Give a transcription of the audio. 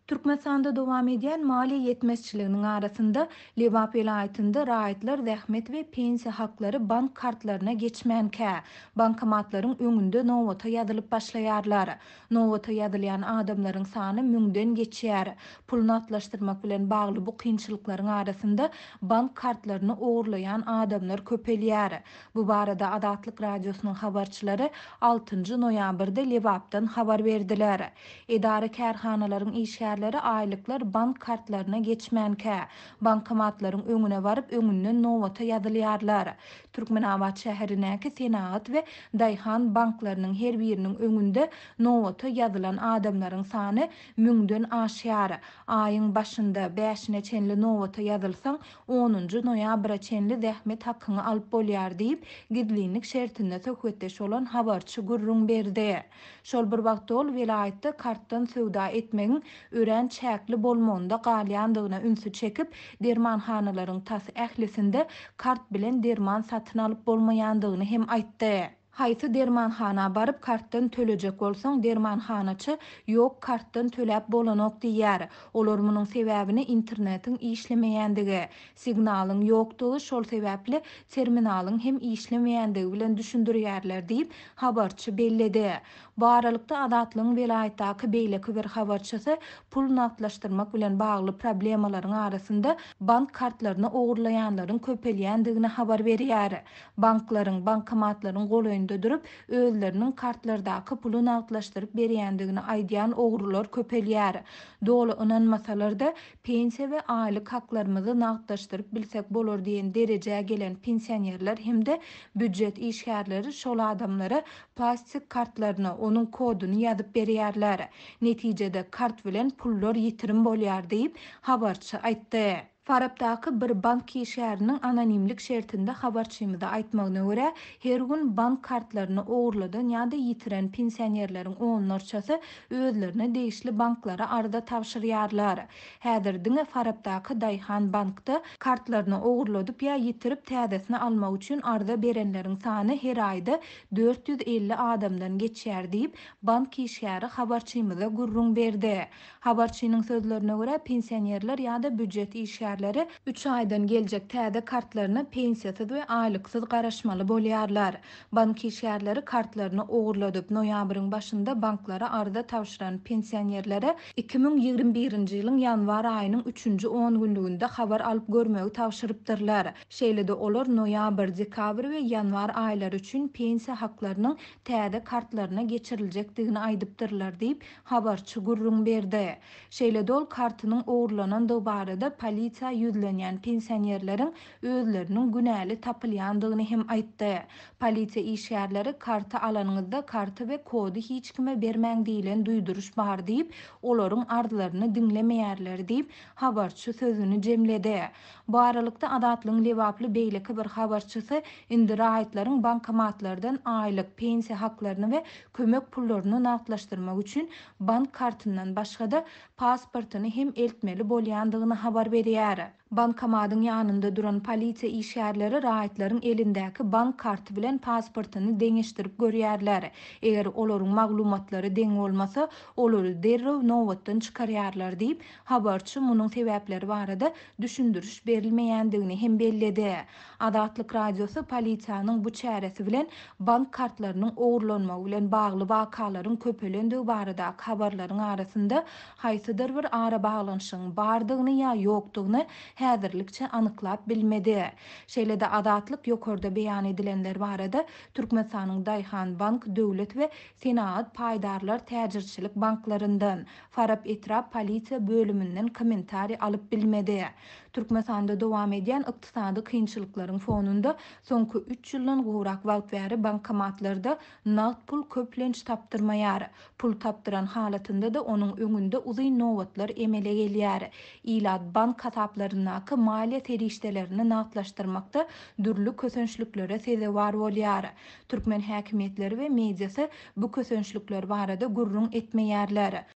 Türkmenistanda dowam edýän maliýe ýetmezçiliginiň arasynda Lewap vilayatynda raýatlar zähmet we pensiýa haklary bank kartlaryna geçmänkä. Bankomatlaryň öňünde nowata ýazylyp başlaýarlar. Nowata ýazylýan adamlaryň sany müňden geçýär. Pulny atlaşdyrmak bilen bagly bu kynçylyklaryň arasynda bank kartlaryny ogurlaýan adamlar köpelýär. Bu barada Adatlyk radiosynyň habarçylary 6-njy noýabrda Lewapdan habar berdiler. Edara kärhanalaryň işgärleri aýlyklar bank kartlaryna geçmänkä. Bankomatlaryň öňüne baryp öňünden nowata ýazylýarlar. Türkmenabad şäherinäki Senat we Daýhan banklarynyň her biriniň öňünde nowata ýazylan adamlaryň sany müňden aşýar. Aýyň başynda 5-ne çenli nowata ýazylsaň 10-njy noýabra çenli zähmet hakyny alyp bolýar diýip gidlilik şertinde söhbetdeş bolan habarçy gurrun berdi. Şol bir wagtda ol vilayatda kartdan söwda etmegiň ören çäkli bolmagynda galýandygyna ünsü çekip dermanhanalaryň tasy ählisinde kart bilen derman satyn alyp bolmaýandygyny hem aýtdy. Haýsy dermanhana baryp kartdan tölejek bolsaň dermanhanaçy ýok kartdan töläp bolanok diýär. Olar munyň sebäbini internetiň işlemeýändigi, signalyň ýokdugy şol sebäpli terminalyň hem işlemeýändigi bilen düşündirýärler diýip habarçy belledi. Bu aralykda Adatlyň vilayatdaky beýleki bir habarçysy pul naklaşdyrmak bilen bagly problemalaryň arasynda bank kartlaryny ogurlaýanlaryň köpelýändigini habar berýär. Banklaryň, bankomatlaryň golayynda durup özleriniň kartlardaky puly naklaşdyryp berýändigini aýdýan ogurlar köpelýär. Dolu inanmasalarda pensiýa we aýlyk haklarymyzy naklaşdyryp bilsek bolar diýen derejäge gelen pensionerler hemde büdjet işgärleri şol adamlara plastik kartlaryny onun koduny ýazyp berýärler. Netijede kart bilen pullar ýitirim bolýar diýip habarçy aýtdy. Farabdaky bir bank işgäriniň anonimlik şertinde habarçymyza aýtmagyna görä, her gün bank kartlaryny ogurladan ýa-da ýitiren pensionerleriň onlarçasy özlerine değişli banklara arda tapşyrýarlar. Häzir diňe Farabdaky Daýhan bankda kartlaryny ogurladyp ýa ýitirip täzesini almak üçin arda berenleriň sany her aýda 450 adamdan geçýär diýip bank işgäri habarçymyza gurrun berdi. Habarçynyň sözlerine görä pensionerler ýa-da büdjet işgäri 3 aydan geljek täze kartlaryna pensiýasy we aýlyksyz garaşmaly bolýarlar. Bank işgärleri kartlaryny ogurladyp noýabryň başynda banklara arda tapşyran pensionerlere 2021-nji ýylyň ýanwar aýynyň 3-nji 10 günlüginde habar alyp görmegi tapşyrypdyrlar. Şeýle-de olar noýabr, dekabr we ýanwar aýlary üçin pensiýa haklarynyň täze kartlaryna geçiriljakdigini aýdypdyrlar diýip habarçy gurrun berdi. Şeýle-de ol kartynyň ogurlanan barada polisiýa yüzlenýän pensionerleriň özleriniň günäli tapylýandygyny hem aýtdy. Polisiýa işgärleri karty alanyňyzda karty we kody hiç kime bermäň diýilen duýduruş bar diýip olaryň ardylaryny diňlemeýärler diýip habarçy sözüni jemledi. Bu aralykda Adatlyň Lewaply beýleki bir habarçysy indi raýatlaryň bankomatlardan aýlyk pensiýa haklaryny we kömek pullaryny naklaşdyrmak üçin bank kartyndan başga-da pasportyny hem eltmeli bolýandygyny habar berýär. Bankomatyň ýanynda duran polisiýa işgärleri raýatlaryň elindäki bank karty bilen pasportyny deňeşdirip görýärler. Eger olaryň maglumatlary deň bolmasa, olary derrew nowatdan çykarýarlar diýip habarçy munyň sebäpleri barada düşündürüş berilmeýändigini hem belledi. Adatlyk radiosu polisiýanyň bu çäresi bilen bank kartlarynyň ogurlanmagy bilen bagly wakalaryň köpelendiği barada habarlaryň arasynda haýsydyr bir ara baglanyşyň bardygyny ýa ýokdugyny häzirlikçe anyklap bilmedi. Şeýle-de Adatlyk ýokarda beýan edilenler barada Türkmenistanyň Daýhan bank, döwlet we Senat paýdarlar täjirçilik banklaryndan Farab Etrap polisiýa bölümünden komentari alyp bilmedi. Türkmenistanda dowam edýän ykdysady kynçylyklaryň fonunda soňky 3 ýyldan gowrak wagt bäri bankomatlarda nagt pul köplenç tapdyrmaýar. Pul tapdyran halatynda da onuň öňünde uzyn nowatlar emele gelýär. Ilad bank kasaplaryndaky maliýe terişdelerini nagtlaşdyrmakda dürli kösençliklere sebäp bolýar. Türkmen häkimetleri we mediasy bu kösençlikler barada gurrun etmeýärler.